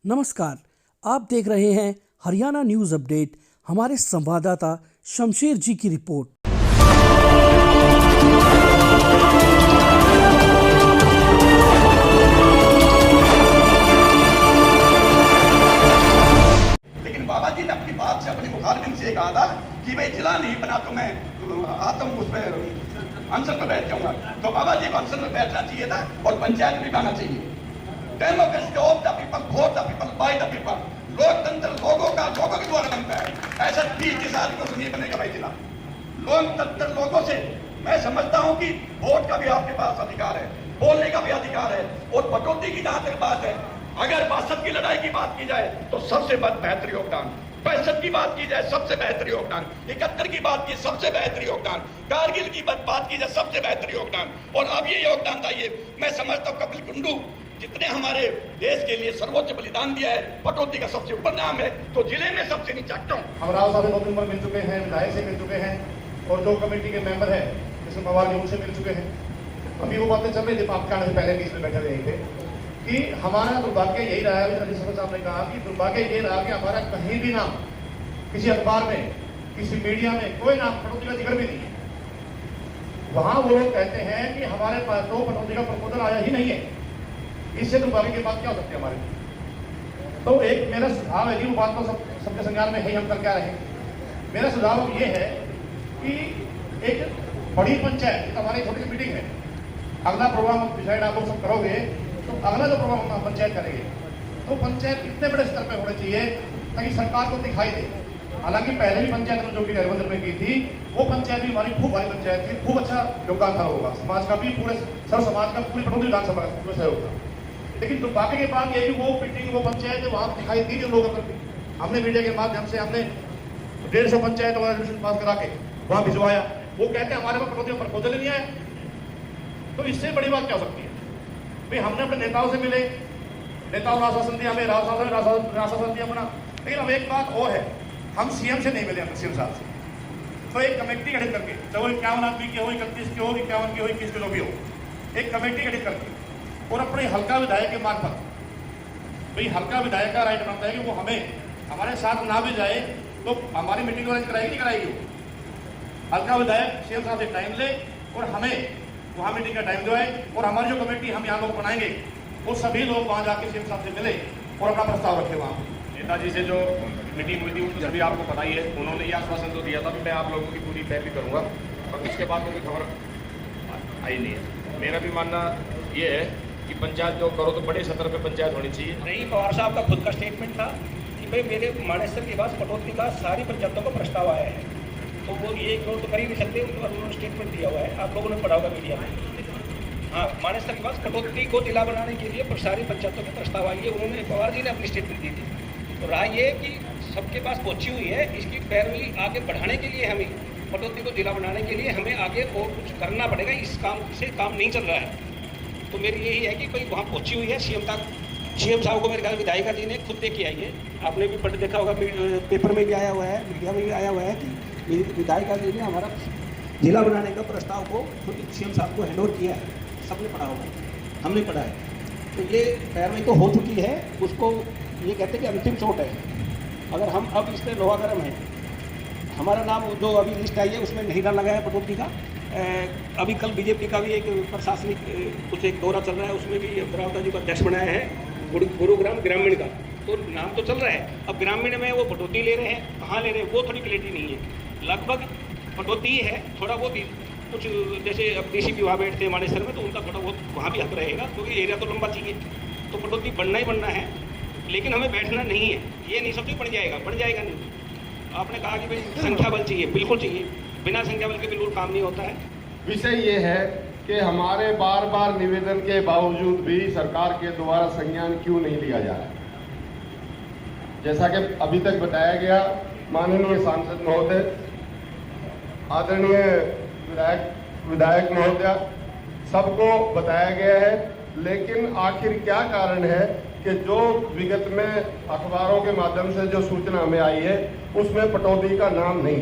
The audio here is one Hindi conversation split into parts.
नमस्कार, आप देख रहे हैं हरियाणा न्यूज अपडेट। हमारे संवाददाता शमशेर जी की रिपोर्ट। लेकिन बाबा जी ने अपनी बात से, अपनी मुखारबिन से कहा था कि भाई जिला नहीं बना तो मैं आत्म उस पर अनशन पर बैठ जाऊंगा। तो बाबा जी को अनशन पर बैठना चाहिए था और पंचायत भी आना चाहिए। Democracy of the people, for the people, by the people. लोकतंत्र लोगों का, लोगों के द्वारा बनता है। ऐसा 30 आदमी को नहीं बनेगा भाई जिला। लोकतंत्र लोगों से, मैं समझता हूं कि वोट का भी आपके पास अधिकार है, बोलने का भी अधिकार है। और कटौती की जहां तक बात है, अगर 62 की लड़ाई की बात की जाए तो सबसे बेहतर योगदान, 65 की बात की जाए सबसे बेहतर योगदान, 71 की बात की सबसे बेहतर योगदान, कारगिल की बात की जाए सबसे बेहतर योगदान। और अब ये योगदान था, ये मैं समझता हूँ कपिल कुंडू जितने हमारे देश के लिए सर्वोच्च बलिदान दिया है, कटौती का सबसे ऊपर नाम है, तो जिले में सबसे नीचा क्यों? हम राव साहब 2 नंबर मिल चुके हैं, विधायक से मिल चुके हैं और जो कमेटी के मेंबर हैं जिसमें पवार जी उनसे मिल चुके हैं। अभी वो बातें चल रही थी, आपके आने से पहले बीच में बैठे रहे थे कि हमारा दुर्भाग्य यही रहा है। अभी साहब ने कहा कि दुर्भाग्य ये रहा कि हमारा कहीं भी नाम, किसी अखबार में, किसी मीडिया में कोई नाम कटौती का जिक्र भी नहीं है। वहां वो लोग कहते हैं कि हमारे पास तो कटौती का प्रपोजल आया ही नहीं है। इससे दुर्भाग्य की बात क्या हो सकती है हमारे? तो एक मेरा सुझाव है कि वो बात तो सबके संज्ञान में है ही, हम कर क्या रहे। मेरा सुझाव ये है कि एक बड़ी पंचायत, हमारी छोटी सी मीटिंग है, अगला प्रोग्राम डिसाइड आप लोग सब करोगे तो अगला जो प्रोग्राम हम पंचायत करेंगे तो पंचायत कितने बड़े स्तर पे होने चाहिए ताकि सरकार को दिखाई दे। हालांकि पहले भी पंचायत जो कि गैरबंदर में की थी, वो पंचायत भी हमारी खूब बड़ी पंचायत थी, खूब अच्छा योगदान था होगा समाज का भी, पूरे सर्व समाज का, पूरी कटौती विधानसभा का सहयोग था। लेकिन दुर्भाग्य की बात यह कि वो मीटिंग, वो पंचायत वहां दिखाई दी जो लोगों को हमने मीडिया के माध्यम से हमने 150 पंचायत वाला रेजोल्यूशन पास करा के वहां भिजवाया। वो कहते हैं हमारे पास कटौती का प्रपोजल ही नहीं आया। तो इससे बड़ी बात क्या हो सकती है भाई? हमने अपने नेताओं से मिले, नेताओं ने आश्वासन दिया, हमें राव साहब ने आश्वासन दिया अपना। लेकिन अब एक बात और है, हम सीएम से नहीं मिले, हम सीएम साहब से। तो एक कमेटी गठित करके, चाहे वो 51 आदमी की हो, 31 की हो, 51 की हो, 21 की भी हो, एक कमेटी गठित करके और अपने हल्का विधायक के मार्फत, भाई हल्का विधायक का राइट बनता है कि वो हमें हमारे साथ ना भी जाए तो हमारी मीटिंग अरेंज कराएगी नहीं कराएगी। वो हल्का विधायक सीएम साहब से टाइम ले और हमें वहाँ मीटिंग का टाइम दिवाए और हमारी जो कमेटी हम यहाँ लोग बनाएंगे वो सभी लोग वहाँ जाके सीएम साहब से मिले और अपना प्रस्ताव रखे। वहाँ नेताजी से जो मीटिंग हुई थी वो तो सभी आपको पता ही है, उन्होंने ये आश्वासन तो दिया था कि मैं आप लोगों की पूरी पैरवी करूँगा, और उसके बाद कोई खबर आई नहीं है। मेरा भी मानना ये है कि पंचायत जो करो तो बड़े स्तर पर पंचायत होनी चाहिए। नहीं, पवार साहब का खुद का स्टेटमेंट था कि भाई मेरे मानेसर के पास कटौती का सारी पंचायतों का प्रस्ताव आया है, तो वो ये इग्नोर तो कर ही नहीं सकते। उन्होंने स्टेटमेंट दिया हुआ है, आप लोगों ने पढ़ा होगा मीडिया में। हाँ, मानेसर के पास कटौती को जिला बनाने के लिए सारी पंचायतों के प्रस्ताव आई है, उन्होंने, पवार जी ने अपनी स्टेटमेंट दी थी। तो राय ये कि सबके पास पहुंची हुई है, इसकी पैरवी आगे बढ़ाने के लिए हमें कटौती को जिला बनाने के लिए हमें आगे और कुछ करना पड़ेगा। इस काम से काम नहीं चल रहा है। तो मेरी यही है कि भाई वहाँ पहुंची हुई है, सीएम साहब को मेरे ख्याल विधायिका जी ने खुद देख के आई है। आपने भी पढ़ देखा होगा, पेपर में भी आया हुआ है, मीडिया में भी आया हुआ है कि विधायिका जी ने हमारा जिला बनाने का प्रस्ताव को खुद सीएम साहब को हैंड ओवर किया है। सबने पढ़ा होगा, हमने पढ़ा है। तो ये पैरवी तो हो चुकी है, उसको ये कहते हैं कि अंतिम चोट है। अगर हम अब इस पर लोहा गर्म है, हमारा नाम जो अभी लिस्ट आई है उसमें नहीं डाला गया है कटौती का। अभी कल बीजेपी का भी एक प्रशासनिक कुछ एक दौरा चल रहा है, उसमें भी रावता जी को अध्यक्ष बनाया है गुरुग्राम ग्रामीण का, तो नाम तो चल रहा है। अब ग्रामीण में वो कटौती ले रहे हैं, कहाँ ले रहे हैं वो थोड़ी क्लियरिटी नहीं है। लगभग कटौती ही है, थोड़ा बहुत कुछ जैसे अब डीसीपी वहाँ बैठते हैं मानेसर में, तो उनका थोड़ा बहुत वहाँ भी हक रहेगा क्योंकि एरिया तो लंबा चाहिए। तो कटौती बढ़ना ही बढ़ना है, लेकिन हमें बैठना नहीं है। ये नहीं समझी बढ़ जाएगा नहीं। आपने कहा कि भाई संख्या बल चाहिए, बिल्कुल चाहिए, बिना संख्या बल के बिल्कुल काम नहीं होता है। विषय ये है कि हमारे बार बार निवेदन के बावजूद भी सरकार के द्वारा संज्ञान क्यों नहीं लिया जा रहा। जैसा कि अभी तक बताया गया, माननीय सांसद महोदय, आदरणीय विधायक महोदय, सबको बताया गया है, लेकिन आखिर क्या कारण है कि जो विगत में अखबारों के माध्यम से जो सूचना हमें आई है उसमें कटौती का नाम नहीं,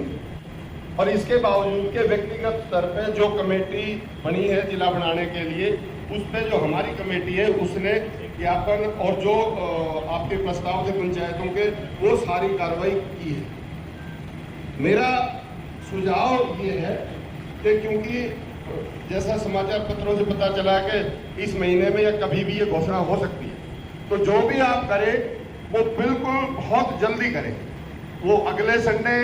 और इसके बावजूद के व्यक्तिगत स्तर पे जो कमेटी बनी है जिला बनाने के लिए, उस पे जो हमारी कमेटी है उसने ज्ञापन और जो आपके प्रस्ताव थे पंचायतों के, वो सारी कार्रवाई की है। मेरा सुझाव ये है कि क्योंकि जैसा समाचार पत्रों से पता चला कि इस महीने में या कभी भी ये घोषणा हो सकती है, तो जो भी आप करें वो बिल्कुल बहुत जल्दी करें। वो अगले संडे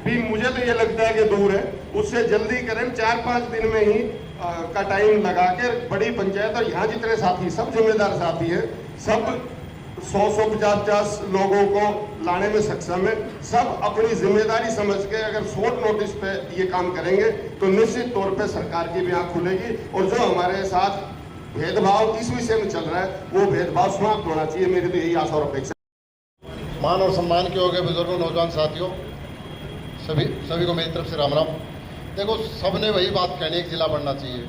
भी मुझे तो ये लगता है कि दूर है, उससे जल्दी करें। 4-5 दिन में ही का टाइम लगा के बड़ी पंचायत, और यहाँ जितने साथी सब जिम्मेदार साथी हैं, सब 100-150 लोगों को लाने में सक्षम है। सब अपनी जिम्मेदारी समझ के अगर शॉर्ट नोटिस पे ये काम करेंगे तो निश्चित तौर पे सरकार की भी आंख खुलेगी, और जो हमारे साथ भेदभाव इस विषय में चल रहा है वो भेदभाव समाप्त होना चाहिए। मेरी तो यही आशा और अपेक्षा। मान और सम्मान के हो गए बुजुर्गों, नौजवान साथियों, सभी को मेरी तरफ से राम राम। देखो, सबने वही बात कहनी है कि जिला बनना चाहिए,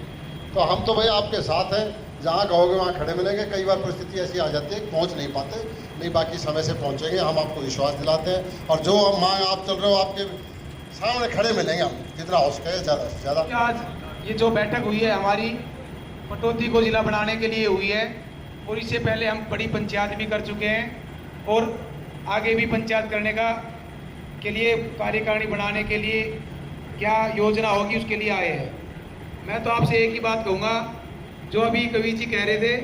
तो हम तो भाई आपके साथ हैं, जहाँ कहोगे वहाँ खड़े मिलेंगे। कई बार परिस्थिति ऐसी आ जाती है कि पहुँच नहीं पाते, नहीं बाकी समय से पहुँचेंगे, हम आपको विश्वास दिलाते हैं। और जो हम मांग आप चल रहे हो, आपके सामने खड़े मिलेंगे हम, जितना हो सके ज़्यादा से ज़्यादा। आज ये जो बैठक हुई है हमारी पटौदी को जिला बनाने के लिए हुई है, और इससे पहले हम बड़ी पंचायत भी कर चुके हैं, और आगे भी पंचायत करने के लिए कार्यकारिणी बनाने के लिए क्या योजना होगी उसके लिए आए हैं। मैं तो आपसे एक ही बात कहूँगा, जो अभी कवि जी कह रहे थे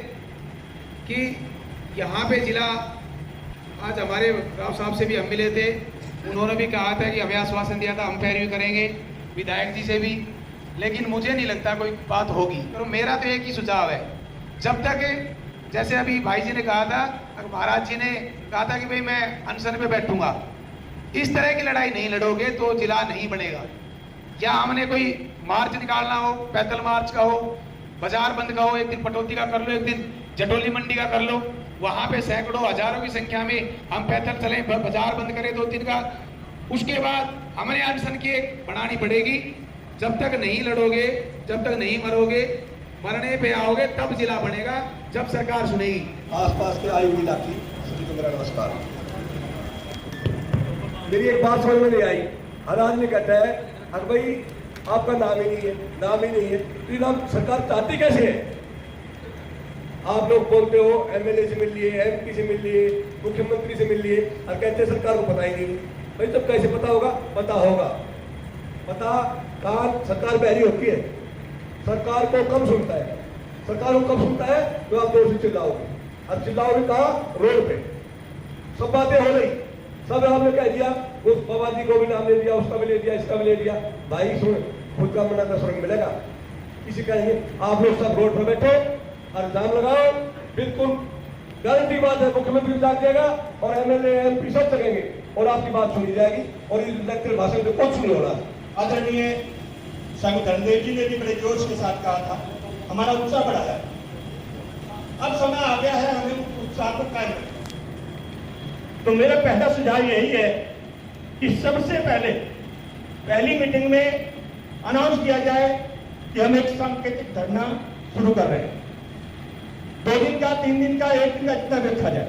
कि यहाँ पे जिला, आज हमारे राव साहब से भी हम मिले थे, उन्होंने भी कहा था कि हमें आश्वासन दिया था हम पैरवी करेंगे, विधायक जी से भी, लेकिन मुझे नहीं लगता कोई बात होगी। तो मेरा तो एक ही सुझाव है, जब तक जैसे अभी भाई जी ने कहा था, महाराज जी ने कहा था कि भाई मैं अनशन पे बैठूंगा, इस तरह की लड़ाई नहीं लड़ोगे तो जिला नहीं बनेगा। या हमने कोई मार्च निकालना हो, पैदल मार्च का हो, बाजार बंद का हो, एक दिन पटौदी का कर लो, एक दिन जटोली मंडी का कर लो, वहां पे सैकड़ों हजारों की संख्या में हम पैदल चले, बाजार बंद करें 2 दिन का। उसके बाद हमने अनशन की एक बनानी पड़ेगी। जब तक नहीं लड़ोगे, जब तक नहीं मरोगे, मरने पे आओगे तब जिला बनेगा, जब सरकार सुनेगी। आसपास के आयु इलाके सभी को मेरा नमस्कार। मेरी एक बात समझ में नहीं आई। हर आदमी कहता है अरे भाई आपका नाम ही नहीं है, नाम ही नहीं है, तो ये नाम सरकार चाहती कैसे है? आप लोग बोलते हो एमएलए से मिल लिए, एमपी से मिल लिए, मुख्यमंत्री से मिल लिए, और कहते हैं सरकार को पता ही नहीं। भाई तब कैसे पता होगा? पता होगा। पता कान सरकार बहरी होती है, सरकार को कम सुनता है। सरकार को कम सुनता है तो आप जोर से चिल्लाओगे, अब चिल्लाओगे कहाँ? रोड पे। सब बातें हो रही, सब आपने कह दिया, उस बाबा जी को भी नाम ले दिया, उसका भी ले दिया, इसका भी ले दिया। भाई सुन, खुद का मना का स्वर्ग मिलेगा। किसी कहेंगे आप लोग सब रोड पर बैठे और इल्जाम लगाओ, बिल्कुल गारंटी बात है, मुख्यमंत्री भी जाग जाएगा और एमएलए एमपी सब जगेंगे और आपकी बात सुनी जाएगी, और इस इलेक्टेड भाषण में कुछ नहीं हो रहा। आदरणीय स्वामी धर्मदेव जी ने भी बड़े जोश के साथ कहा था, हमारा उत्साह बढ़ा है। अब समय आ गया है हमें उत्साह को कायम रखना। तो मेरा पहला सुझाव यही है कि सबसे पहली मीटिंग में अनाउंस किया जाए कि हम एक सांकेतिक धरना शुरू कर रहे हैं। 2 दिन का, 3 दिन का, 1 दिन का, जितना भी रखा जाए।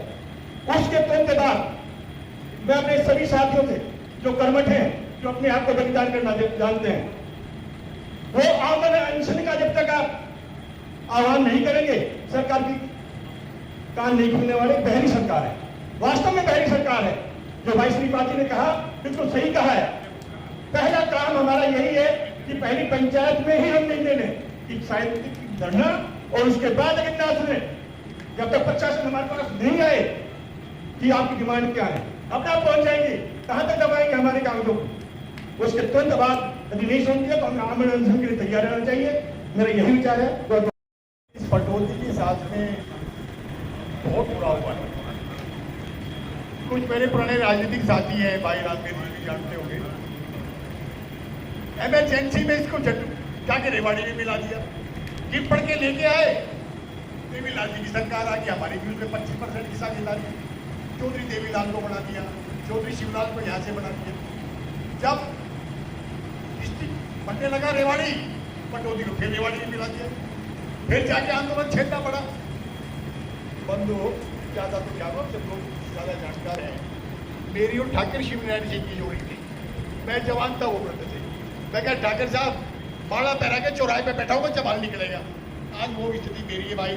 उसके तुरंत बाद मैं अपने सभी साथियों से जो कर्मठ हैं, जो अपने आप को बलिदान करना जानते हैं, वो आमरण अनशन का जब तक आप आह्वान नहीं करेंगे, सरकार की कान नहीं खुलने वाले। बहरी सरकार है, वास्तव में बहरी सरकार है। जो भाई श्री पाजी ने कहा बिल्कुल सही कहा है। पहला काम हमारा यही है कि पहली पंचायत में ही हम नहीं देने कि साहित्यिक धरना, और उसके बाद अगर ना सुने, जब तक प्रशासन हमारे पास नहीं आए कि आपकी डिमांड क्या है, अपने आप पहुंच जाएंगे, कहां तक दबाएंगे हमारे कागजों को। उसके तुरंत बाद यदि नहीं सुनती है तो हमें आमरण अनशन के लिए तैयार रहना चाहिए। मेरा यही विचार है। इस पटौदी के साथ में बहुत बुरा हुआ है। कुछ मेरे पुराने राजनीतिक साथी हैं, भाई रामदेव जी भी जानते होंगे, एमरजेंसी में इसको जाके रेवाड़ी में मिला दिया, गिफ्ट पढ़ के लेके आए। देवीलाल जी की सरकार आ गई, हमारी भी उसमें 25% की साझेदारी। चौधरी देवीलाल को बना दिया, चौधरी शिवलाल को यहाँ से बना दिया। जब डिस्ट्रिक्ट बनने लगा रेवाड़ी, पटौदी को फिर रेवाड़ी में मिला दिया, फिर जाके आंदोलन छेड़ना पड़ा। बंधु ज़्यादा तो क्या हो, सब लोग ज़्यादा जानकार हैं। मेरी और ठाकर शिवनारायण सिंह की जोड़ी थी, मैं जवान था वो करते थे। मैं कहा ठाकर साहब बाड़ा पैरा के चौराहे पे बैठा होगा, जब बाहर निकलेगा। आज वो स्थिति मेरी है भाई,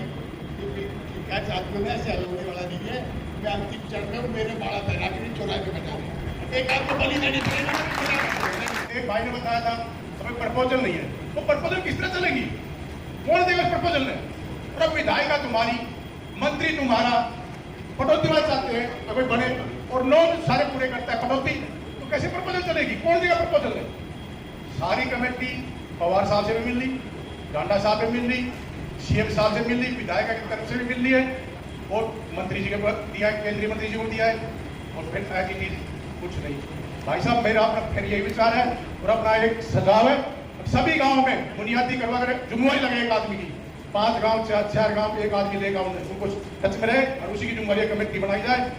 पंचायत साथियों में ऐसे हल होने वाला नहीं है। मैं अंतिम चरण में हूँ, मेरे बाड़ा तैरा के चौराहे पे बचा रहे एक आपको बलि देनी पड़ेगी। एक भाई ने बताया था हमें प्रपोजल नहीं है, वो प्रपोजल किस तरह चलेगी, कौन देगा उस प्रपोजल में? और विधायिका तुम्हारी, मंत्री तुम्हारा, कटौती वाले चाहते हैं अगर बने और लोग सारे पूरे करता है कटौती, तो कैसे प्रपोजल चलेगी, कौन देगा प्रपोजल में? सारी कमेटी पवार साहब से भी मिल ली, डांडा साहब से मिल ली, सीएम साहब से मिल ली, विधायक की तरफ से भी मिल ली है और मंत्री जी को दिया है, केंद्रीय मंत्री जी को दिया है और फिर ऐसी चीज कुछ नहीं। भाई साहब मेरा अपना फिर यही विचार है और अपना एक सुझाव है, सभी गाँव में बुनियादी करवा कर जुम्मेवारी लगे एक आदमी की, 5 गाँव 4 गाँव एक आदमी लेगा उनको टच में रहे और उसी की जुम्मेवारी कमेटी बनाई जाए।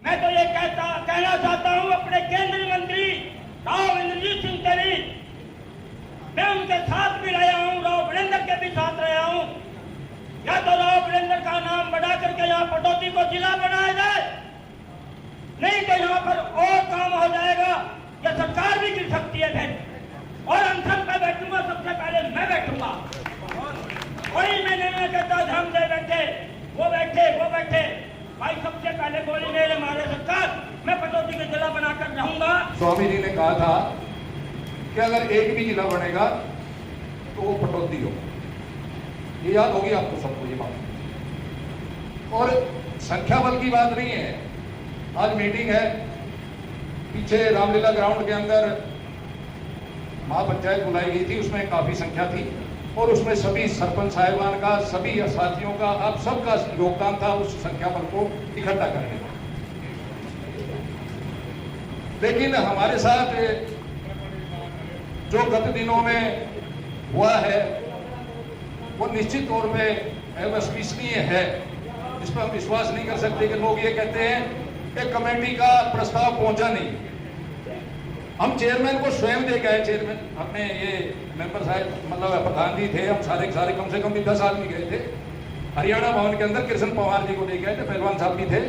मैं तो ये कहना चाहता हूँ अपने केंद्रीय मंत्री राव इंद्रजीत सिंह तैनी, मैं उनके साथ भी रहा हूँ, राव वीरेंद्र के भी साथ रहा हूँ। या तो राव वीरेंद्र का नाम बढ़ा करके यहाँ पटौदी को जिला बनाया जाए, नहीं तो यहाँ पर और काम हो जाएगा, ये सरकार भी गिर सकती है फिर। और अनशन पे बैठूंगा, सबसे पहले मैं बैठूंगा, कोई मैं नहीं कहता ध्यान दे बैठे वो बैठे भाई, सबसे पहले बोली मेरे मारे सरकार, मैं पटौदी का जिला बनाकर रहूंगा। स्वामी जी ने कहा था कि अगर एक भी जिला बनेगा तो वो पटौदी हो, ये याद होगी आपको सबको ये बात। और संख्या बल की बात नहीं है, आज मीटिंग है, पीछे रामलीला ग्राउंड के अंदर महापंचायत बुलाई गई थी, उसमें काफी संख्या थी और उसमें सभी सरपंच साहिबान का, सभी साथियों का, आप सबका योगदान था उस संख्या बल को इकट्ठा करने का। लेकिन हमारे साथ जो गत दिनों में हुआ है वो निश्चित तौर पे अविश्वसनीय है, इस पर हम विश्वास नहीं कर सकते कि लोग ये कहते हैं कि कमेटी का प्रस्ताव पहुंचा नहीं। हम चेयरमैन को स्वयं दे गए, चेयरमैन अपने ये मेंबर साहब मतलब प्रधान जी थे, हम सारे कम से कम भी 10 आदमी गए थे हरियाणा भवन के अंदर, कृष्ण पवार जी को दे गए थे, पहलवान साहब भी थे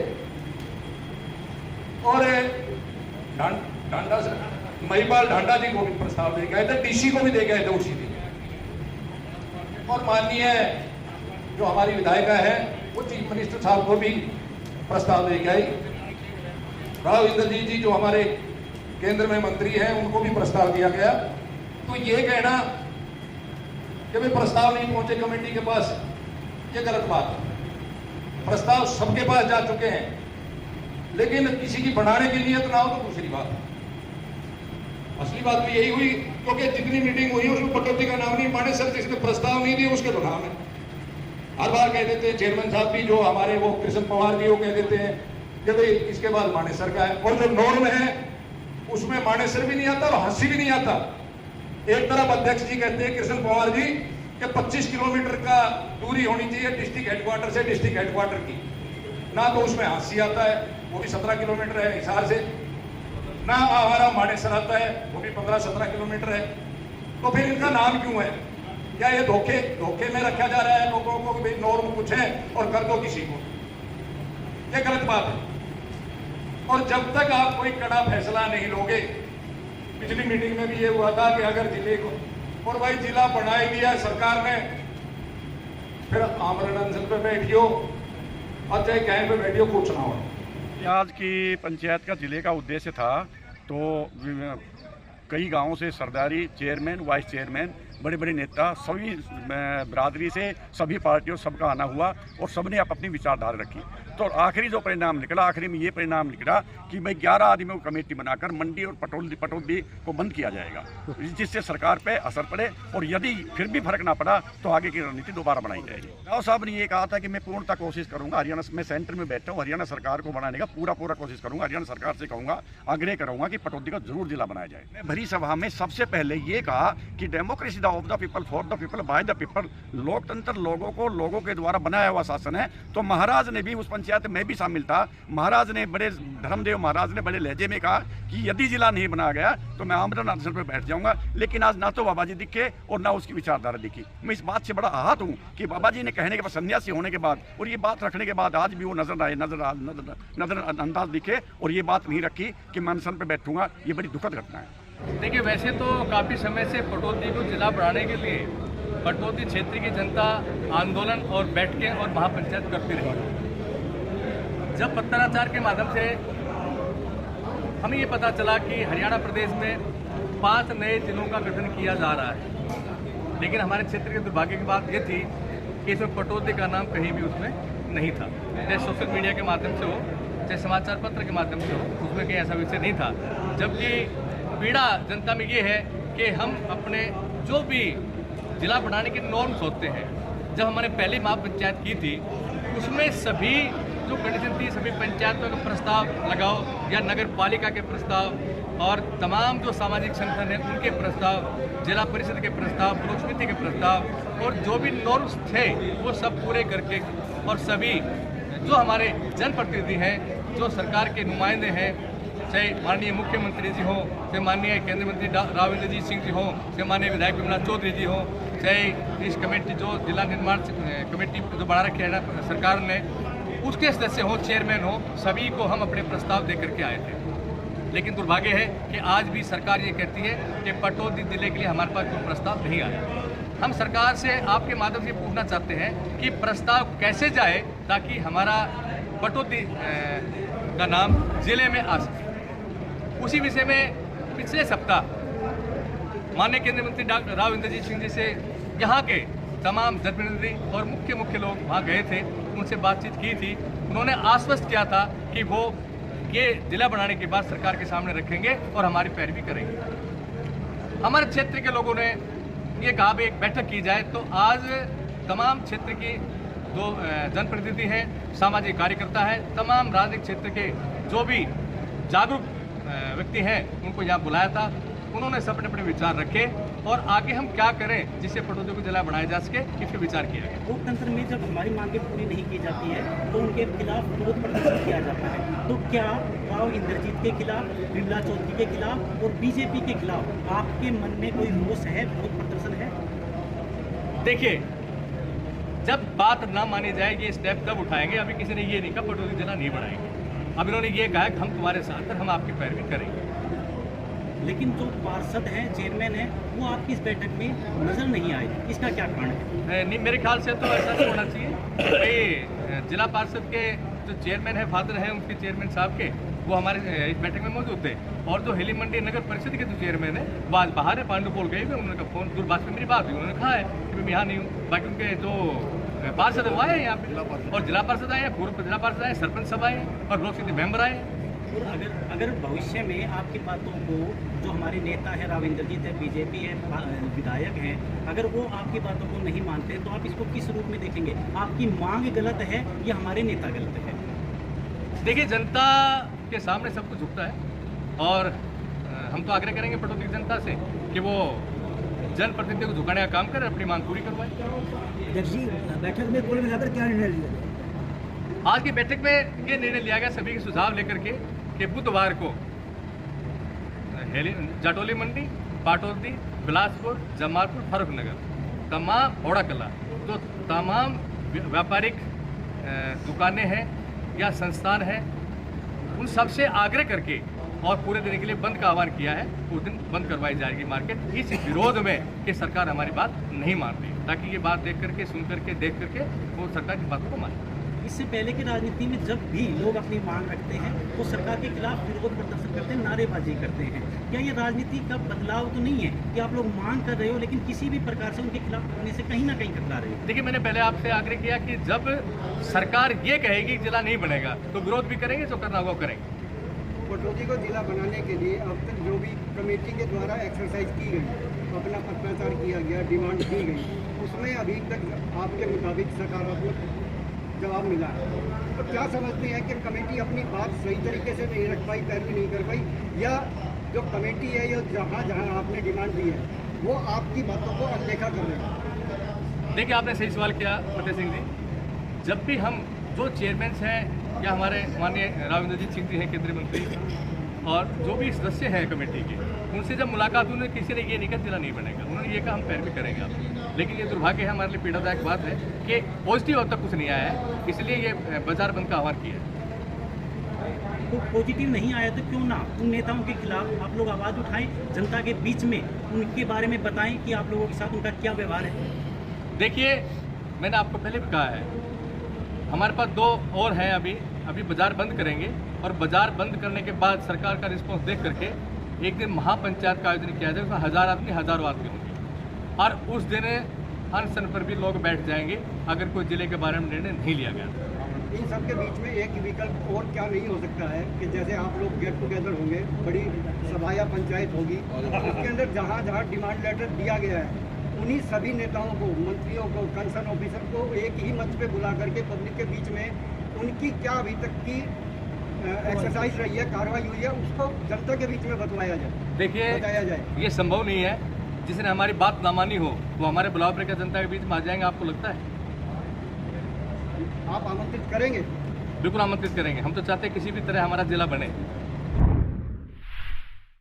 और डांडा महिपाल ढांडा जी को भी प्रस्ताव दे गए थे, डीसी को भी दे गए थे उसी दिन। और माननीय जो हमारी विधायिका है वो चीफ मिनिस्टर साहब को भी प्रस्ताव दे गए, राव इंद्रजीत जी जो हमारे केंद्र में मंत्री हैं उनको भी प्रस्ताव दिया गया। तो ये कहना कि भाई प्रस्ताव नहीं पहुंचे कमेटी के पास, ये गलत बात है। प्रस्ताव सबके पास जा चुके हैं, लेकिन किसी की बढ़ाने की नीयत ना हो तो दूसरी बात है। असली बात तो यही हुई क्योंकि जितनी मीटिंग हुई उसमें पटौदी का नाम नहीं माने, सर जिसने प्रस्ताव नहीं दिया उसके तो नाम है। हर बार कह देते हैं चेयरमैन साहब भी जो हमारे वो कृष्ण पवार जी वो कह देते हैं कि भाई इसके बाद मानेसर का है, और जो नॉर्म है उसमें मानेसर भी नहीं आता और हंसी भी नहीं आता। एक तरफ अध्यक्ष जी कहते हैं कृष्ण पवार जी कि 25 किलोमीटर का दूरी होनी चाहिए डिस्ट्रिक्ट हेडक्वार्टर से डिस्ट्रिक्ट हेडक्वार्टर की, ना तो उसमें हंसी आता है वो भी 17 किलोमीटर है हिसार से, ना हमारा मानेसर आता है वो भी 15-17 किलोमीटर है। तो फिर इनका नाम क्यों है? क्या ये धोखे में रखा जा रहा है लोगों को कि नॉर्म कुछ है और कर दो किसी को? ये गलत बात है। और जब तक आप कोई कड़ा फैसला नहीं लोगे, पिछली मीटिंग में भी ये हुआ था कि अगर जिले को, और भाई जिला बना ही दिया सरकार ने, फिर आमरण अनशन पे बैठियो और चाहे कहीं पे बैठियो, कुछ ना हो। आज की पंचायत का जिले का उद्देश्य था तो कई गांवों से सरदारी, चेयरमैन, वाइस चेयरमैन, बड़े बड़े नेता, सभी बिरादरी से सभी पार्टियों सबका आना हुआ और सबने अपनी विचारधारा रखी। तो आखिरी जो परिणाम निकला, आखिरी में ये परिणाम निकला कि भाई 11 आदमियों की कमेटी बनाकर मंडी और पटौदी को बंद किया जाएगा, जिससे सरकार पे असर पड़े और यदि फिर भी फर्क ना पड़ा तो आगे की रणनीति दोबारा बनाई जाएगी। राव साहब ने ये कहा था कि मैं पूर्णतः कोशिश करूंगा, हरियाणा में सेंटर में बैठा हूँ, हरियाणा सरकार को बनाने का पूरा कोशिश करूंगा। हरियाणा सरकार से कहूंगा, आग्रह करूंगा कि पटौदी का जरूर जिला बनाया जाए। मैं भरी सभा में सबसे पहले ये कहा कि democracy the of the people, for the people, by the people, लोकतंत्र लोगों के द्वारा बनाया हुआ शासन है। तो महाराज ने भी, उस पंचायत में भी शामिल था, महाराज ने, बड़े धर्मदेव महाराज ने बड़े लहजे में कहा कि यदि जिला नहीं बनाया गया तो मैं आमरण अनशन पर बैठ जाऊंगा। लेकिन आज ना तो बाबा जी दिखे और ना उसकी विचारधारा दिखी। मैं इस बात से बड़ा आहत हूं कि बाबा जी ने कहने के बाद, सन्यासी होने के बाद और ये बात रखने के बाद आज भी वो नजर अंदाज दिखे और ये बात नहीं रखी कि मैं अनशन पर बैठूंगा। ये बड़ी दुखद घटना है। देखिए, वैसे तो काफ़ी समय से पटौदी को जिला बढ़ाने के लिए पटौदी क्षेत्र की जनता आंदोलन और बैठकें और महापंचायत करती रही। जब पत्राचार के माध्यम से हमें ये पता चला कि हरियाणा प्रदेश में 5 नए जिलों का गठन किया जा रहा है, लेकिन हमारे क्षेत्र के दुर्भाग्य की बात ये थी कि इसमें पटौदी का नाम कहीं भी उसमें नहीं था। चाहे सोशल मीडिया के माध्यम से हो, चाहे समाचार पत्र के माध्यम से हो, उसमें कहीं ऐसा विषय नहीं था। जबकि पीड़ा जनता में ये है कि हम अपने जो भी जिला बनाने के नॉर्म्स होते हैं, जब हमने पहली महापंचायत की थी उसमें सभी जो कंडीशन थी, सभी पंचायतों का प्रस्ताव लगाओ या नगर पालिका के प्रस्ताव और तमाम जो सामाजिक संगठन हैं उनके प्रस्ताव, जिला परिषद के प्रस्ताव, ब्लॉक समिति के प्रस्ताव और जो भी नॉर्म्स थे वो सब पूरे करके, और सभी जो हमारे जनप्रतिनिधि हैं, जो सरकार के नुमाइंदे हैं, चाहे माननीय मुख्यमंत्री जी हों, चाहे माननीय केंद्रीय मंत्री राव इंद्रजीत सिंह जी हों, चाहे माननीय विधायक विमला चौधरी जी हों, चाहे इस कमेटी जो जिला निर्माण कमेटी जो बना रखी है ना सरकार ने, उसके सदस्य हो, चेयरमैन हो, सभी को हम अपने प्रस्ताव दे करके आए थे। लेकिन दुर्भाग्य है कि आज भी सरकार ये कहती है कि पटौदी जिले के लिए हमारे पास कोई प्रस्ताव नहीं आया। हम सरकार से आपके माध्यम से पूछना चाहते हैं कि प्रस्ताव कैसे जाए ताकि हमारा पटौदी का नाम जिले में आ सके। उसी विषय में पिछले सप्ताह माननीय केंद्रीय मंत्री राव इंद्रजीत सिंह जी से यहाँ के तमाम जनप्रतिनिधि और मुख्य लोग वहाँ गए थे, उनसे बातचीत की थी। उन्होंने आश्वस्त किया था कि वो ये जिला बनाने के बाद सरकार के सामने रखेंगे और हमारी पैरवी करेंगे। हमारे क्षेत्र के लोगों ने ये कहा भी एक बैठक की जाए, तो आज तमाम क्षेत्र की जो जनप्रतिनिधि हैं, सामाजिक कार्यकर्ता हैं, तमाम राजनीतिक क्षेत्र के जो भी जागरूक व्यक्ति हैं उनको यहाँ बुलाया था। उन्होंने सब अपने विचार रखे और आगे हम क्या करें जिससे पटौदी को जिला बनाया जा सके, इस पर विचार किया गया। लोकतंत्र में जब हमारी मांगें पूरी नहीं की जाती है तो उनके खिलाफ विरोध प्रदर्शन किया जाता है। तो क्या राव इंद्रजीत के खिलाफ, विमला चौधरी के खिलाफ और बीजेपी के खिलाफ आपके मन में कोई रोष है, विरोध प्रदर्शन है? देखिए, जब बात ना मानी जाएगी स्टेप तब उठाएंगे। अभी किसी ने ये नहीं कहा पटौदी जिला नहीं बनाएंगे। अब इन्होंने ये कहा कि हम तुम्हारे साथ हैं, हम आपकी पैरवी करेंगे। लेकिन जो पार्षद हैं, चेयरमैन हैं, वो आपकी इस बैठक में नजर नहीं आए, इसका क्या कारण है? नहीं, मेरे ख्याल से तो ऐसा नहीं होना चाहिए। भाई जिला पार्षद के जो चेयरमैन है, फादर हैं उनके चेयरमैन साहब के, वो हमारे इस बैठक में मौजूद थे। और जो हिली मंडी नगर परिषद के जो चेयरमैन है वो आज बाहर है, पांडुपोल गए हुए। उन्होंने फोन दूरभाष में मेरी बात हुई, उन्होंने कहा है कि मैं यहाँ नहीं हूँ। बाकी उनके जो पार्षद वो आए यहाँ पे, और जिला पार्षद आए, पूर्व जिला पार्षद आए, सरपंच सब आए और ब्लॉक समिति मेंबर आए। और अगर भविष्य में आपकी बातों को जो हमारे नेता है राव इंद्रजीत है, बीजेपी है, विधायक हैं, अगर वो आपकी बातों को नहीं मानते तो आप इसको किस रूप में देखेंगे? आपकी मांग गलत है या हमारे नेता गलत है? देखिए, जनता के सामने सब कुछ झुकता है और हम तो आग्रह करेंगे पटौदी जनता से कि वो जनप्रतिनिधियों को झुकाने का काम करें, अपनी मांग पूरी करवाएं। बैठक में कुल मिलाकर क्या निर्णय लिया? आज की बैठक में ये निर्णय लिया गया सभी के सुझाव लेकर के कि बुधवार को जाटौली मंडी, पाटौदी, बिलासपुर, जमालपुर, फर्रुखनगर, तमाम बौड़ा कला, तो तमाम व्यापारिक दुकानें हैं या संस्थान हैं, उन सबसे आग्रह करके और पूरे दिन के लिए बंद का आह्वान किया है। उस दिन बंद करवाई जाएगी मार्केट, इस विरोध में कि सरकार हमारी बात नहीं मानती, ताकि ये बात देख करके, सुन करके, देख करके वो सरकार की बातों को माने। इससे पहले की राजनीति में जब भी लोग अपनी मांग रखते हैं तो सरकार के खिलाफ विरोध प्रदर्शन करते हैं, नारेबाजी करते हैं। क्या ये राजनीति का बदलाव तो नहीं है कि आप लोग मांग कर रहे हो लेकिन किसी भी प्रकार से उनके खिलाफ करने से कहीं ना कहीं कतरा रहे हो? देखिए, मैंने पहले आपसे आग्रह किया कि जब सरकार ये कहेगी जिला नहीं बनेगा तो विरोध भी करेंगे, जो करना होगा करेंगे। पटौदी को जिला बनाने के लिए अब तक जो भी कमेटी के द्वारा एक्सरसाइज की गई, अपना पत्राचार किया गया, डिमांड की गई, उसमें अभी तक आपके मुताबिक सकारात्मक जवाब मिला है। तो क्या समझते हैं कि कमेटी अपनी बात सही तरीके से नहीं रख पाई, पैरवी नहीं कर पाई, या जो कमेटी है या जहाँ जहाँ आपने डिमांड दी है वो आपकी बातों को अनदेखा कर रहे हैं? देखिए, आपने सही सवाल किया फतेह सिंह जी। जब भी हम जो चेयरमैन हैं या हमारे माननीय राव इंद्रजीत सिंह जी हैं केंद्रीय मंत्री, और जो भी सदस्य हैं कमेटी के, उनसे जब मुलाकात हुई, किसी ने ये नहीं कहा जिला नहीं बनेगा। उन्होंने ये कहा हम पैरवी करेंगे आप। लेकिन ये दुर्भाग्य है, हमारे लिए पीड़ादायक बात है कि पॉजिटिव अब तक कुछ नहीं आया है, इसलिए ये बाजार बंद का आह्वान किया है। तो पॉजिटिव नहीं आया तो क्यों ना उन नेताओं के खिलाफ आप लोग आवाज़ उठाएं, जनता के बीच में उनके बारे में बताएं कि आप लोगों के साथ उनका क्या व्यवहार है। देखिए, मैंने आपको पहले भी कहा है, हमारे पास 2 और हैं अभी बाजार बंद करेंगे और बाजार बंद करने के बाद सरकार का रिस्पॉन्स देख करके एक दिन महापंचायत का आयोजन किया जाएगा, उसमें 1000 आदमी हज़ारों आदमी होंगे और उस दिन अनशन पर भी लोग बैठ जाएंगे अगर कोई जिले के बारे में निर्णय नहीं लिया गया। इन सब के बीच में एक विकल्प और क्या नहीं हो सकता है कि जैसे आप लोग गेट टुगेदर होंगे, बड़ी सभा या पंचायत होगी, उसके अंदर जहाँ जहाँ डिमांड लेटर दिया गया है उन्हीं सभी नेताओं को, मंत्रियों को, कंसर्न ऑफिसर को एक ही मंच पे बुला करके पब्लिक के बीच में उनकी क्या अभी तक की एक्सरसाइज रही है, कार्रवाई हुई है, उसको जनता के बीच में बताया जाए। देखिए, बताया जाए ये संभव नहीं है। जिसने हमारी बात ना मानी हो वो हमारे बुलाव पर क्या जनता के बीच में आ जाएंगे, आपको लगता है? आप आमंत्रित करेंगे? बिल्कुल आमंत्रित करेंगे। हम तो चाहते हैं किसी भी तरह हमारा जिला बने।